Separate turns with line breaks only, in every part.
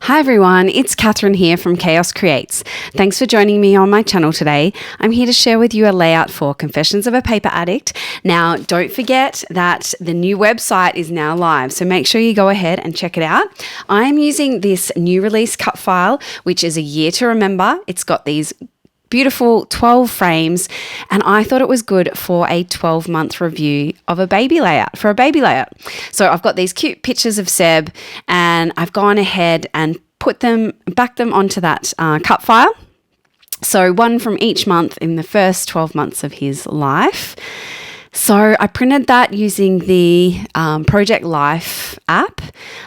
Hi everyone, it's Catherine here from Chaos Creates. Thanks for joining me on my channel today. I'm here to share with you a layout for Confessions of a Paper Addict. Now, don't forget that the new website is now live, so make sure you go ahead and check it out. I'm using this new release cut file, which is a year to remember. It's got these beautiful 12 frames, and I thought it was good for a 12-month review of a baby layout, So I've got these cute pictures of Seb, and I've gone ahead and backed them onto that cut file. So one from each month in the first 12 months of his life. So I printed that using the Project Life app.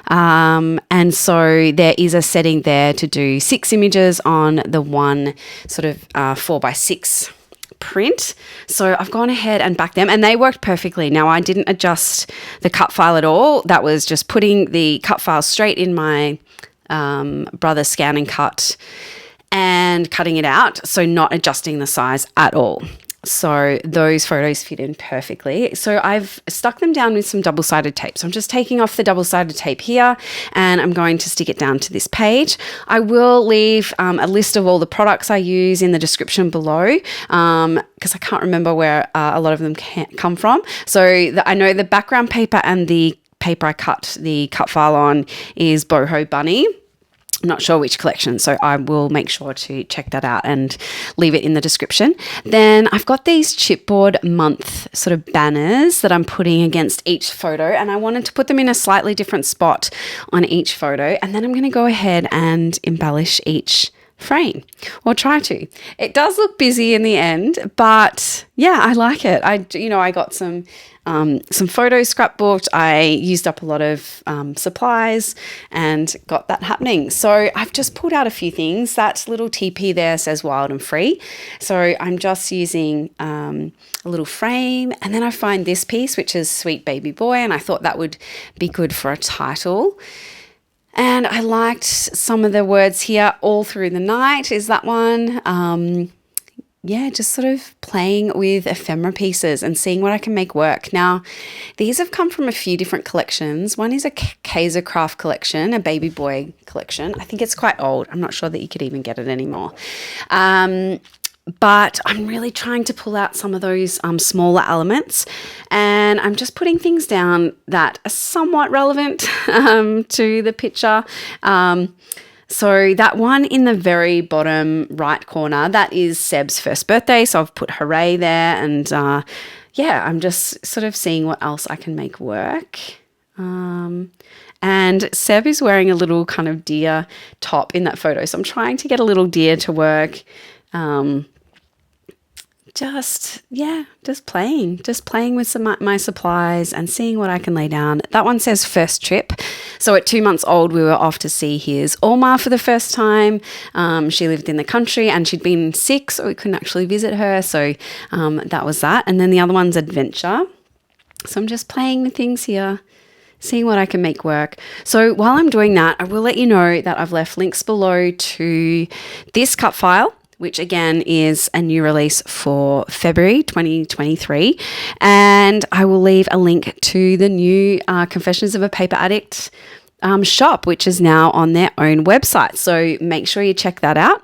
And so there is a setting there to do 6 images on the one sort of 4x6 print. So I've gone ahead and backed them, and they worked perfectly. Now, I didn't adjust the cut file at all. That was just putting the cut file straight in my Brother Scan and Cut and cutting it out. So not adjusting the size at all. So those photos fit in perfectly. So I've stuck them down with some double-sided tape. So I'm just taking off the double-sided tape here, and I'm going to stick it down to this page. I will leave a list of all the products I use in the description below, because I can't remember where a lot of them come from. So I know the background paper and the paper I cut the cut file on is Boho Bunny. I'm not sure which collection, so I will make sure to check that out and leave it in the description. Then I've got these chipboard month sort of banners that I'm putting against each photo, and I wanted to put them in a slightly different spot on each photo, and then I'm going to go ahead and embellish each frame, or try to. It does look busy in the end, but yeah, I like it. I got some photos scrapbooked. I used up a lot of supplies and got that happening. So I've just pulled out a few things. That little teepee there says wild and free. So I'm just using a little frame, and then I find this piece, which is Sweet Baby Boy, and I thought that would be good for a title. And I liked some of the words here. All Through the Night is that one. Just sort of playing with ephemera pieces and seeing what I can make work. Now, these have come from a few different collections. One is a Kaisercraft collection, a baby boy collection. I think it's quite old. I'm not sure that you could even get it anymore. But I'm really trying to pull out some of those smaller elements, and I'm just putting things down that are somewhat relevant to the picture. So that one in the very bottom right corner, that is Seb's first birthday. So I've put hooray there, and I'm just sort of seeing what else I can make work. And Seb is wearing a little kind of deer top in that photo. So I'm trying to get a little deer to work. Just playing with my supplies and seeing what I can lay down. That one says first trip. So at 2 months old, we were off to see his Oma for the first time. She lived in the country and she'd been sick, so we couldn't actually visit her. So that was that. And then the other one's adventure. So I'm just playing with things here, seeing what I can make work. So while I'm doing that, I will let you know that I've left links below to this cut file, which again is a new release for February 2023. And I will leave a link to the new Confessions of a Paper Addict shop, which is now on their own website. So make sure you check that out.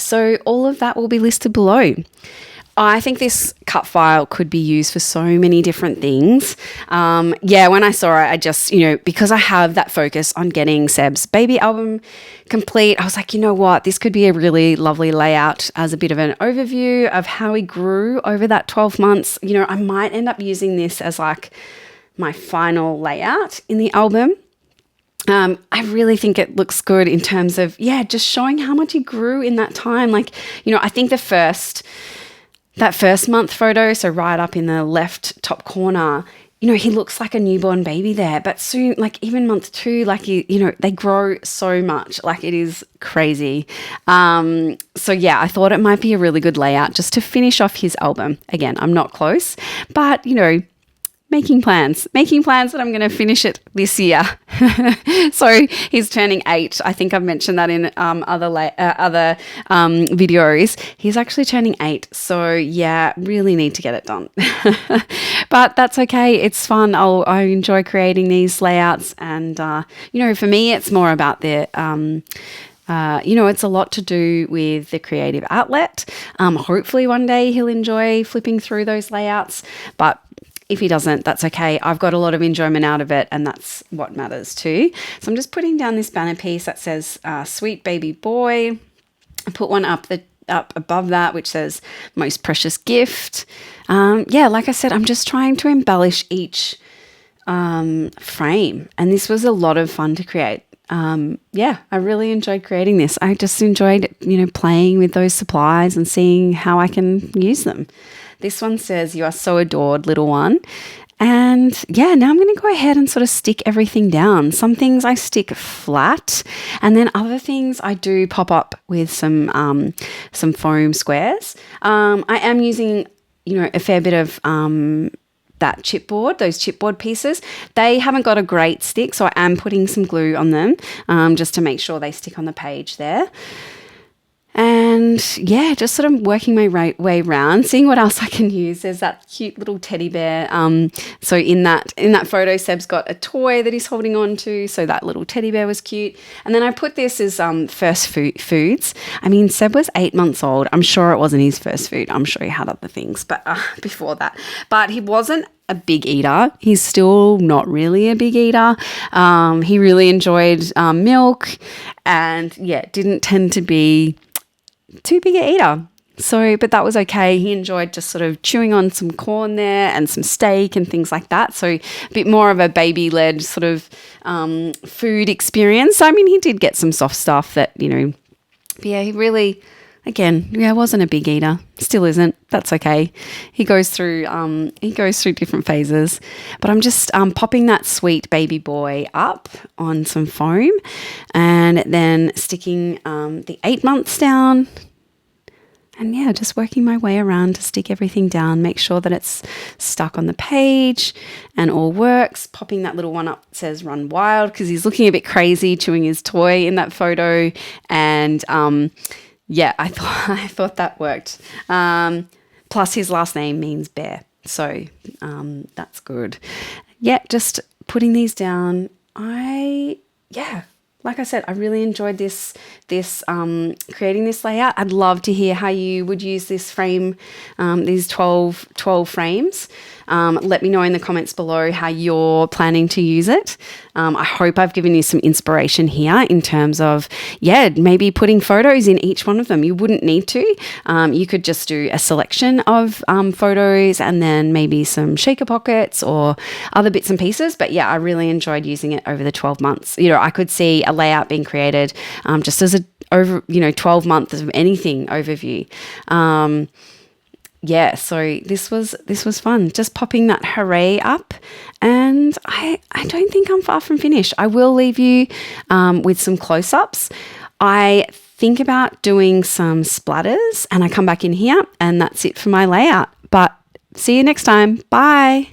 So all of that will be listed below. I think this cut file could be used for so many different things. When I saw it, I just, because I have that focus on getting Seb's baby album complete, I was like, you know what, this could be a really lovely layout as a bit of an overview of how he grew over that 12 months. I might end up using this as like my final layout in the album. I really think it looks good in terms of, just showing how much he grew in that time. Like, I think that first month photo, so right up in the left top corner, he looks like a newborn baby there. But soon, like even month 2, like, they grow so much. Like it is crazy. I thought it might be a really good layout just to finish off his album. Again, I'm not close, but, making plans that I'm going to finish it this year. So he's turning 8. I think I've mentioned that in other videos. He's actually turning 8. So yeah, really need to get it done. But that's okay. It's fun. I enjoy creating these layouts, and for me, it's more about the it's a lot to do with the creative outlet. Hopefully one day he'll enjoy flipping through those layouts, but if he doesn't, that's okay. I've got a lot of enjoyment out of it, and that's what matters too. So I'm just putting down this banner piece that says Sweet Baby Boy. I put one up above that which says Most Precious Gift. Like I said, I'm just trying to embellish each frame, and this was a lot of fun to create. I really enjoyed creating this. I just enjoyed, playing with those supplies and seeing how I can use them. This one says, You Are So Adored, Little One. And now I'm going to go ahead and sort of stick everything down. Some things I stick flat, and then other things I do pop up with some foam squares. I am using, a fair bit of that chipboard, those chipboard pieces. They haven't got a great stick, so I am putting some glue on them just to make sure they stick on the page there. And just sort of working my way around, seeing what else I can use. There's that cute little teddy bear. So in that photo, Seb's got a toy that he's holding on to. So that little teddy bear was cute. And then I put this as first foods. I mean, Seb was 8 months old. I'm sure it wasn't his first food. I'm sure he had other things, but before that. But he wasn't a big eater. He's still not really a big eater. He really enjoyed milk, and didn't tend to be too big an eater. So, but that was okay. He enjoyed just sort of chewing on some corn there and some steak and things like that. So a bit more of a baby-led sort of food experience. I mean, he did get some soft stuff that, he really, again, wasn't a big eater. Still isn't. That's okay. He goes through different phases. But I'm just popping that sweet baby boy up on some foam, and then sticking the 8 months down. And just working my way around to stick everything down, make sure that it's stuck on the page and all works. Popping that little one up says Run Wild, because he's looking a bit crazy chewing his toy in that photo. And I thought that worked. Plus his last name means bear. So that's good. Just putting these down. Like I said, I really enjoyed this creating this layout. I'd love to hear how you would use this frame, these 12 frames. Let me know in the comments below how you're planning to use it. I hope I've given you some inspiration here in terms of, maybe putting photos in each one of them. You wouldn't need to. You could just do a selection of photos and then maybe some shaker pockets or other bits and pieces. But I really enjoyed using it over the 12 months. I could see a layout being created just as 12 months of anything overview. So this was fun, just popping that hooray up, and I don't think I'm far from finished. I will leave you with some close-ups. I think about doing some splatters, and I come back in here, and that's it for my layout. But see you next time. Bye.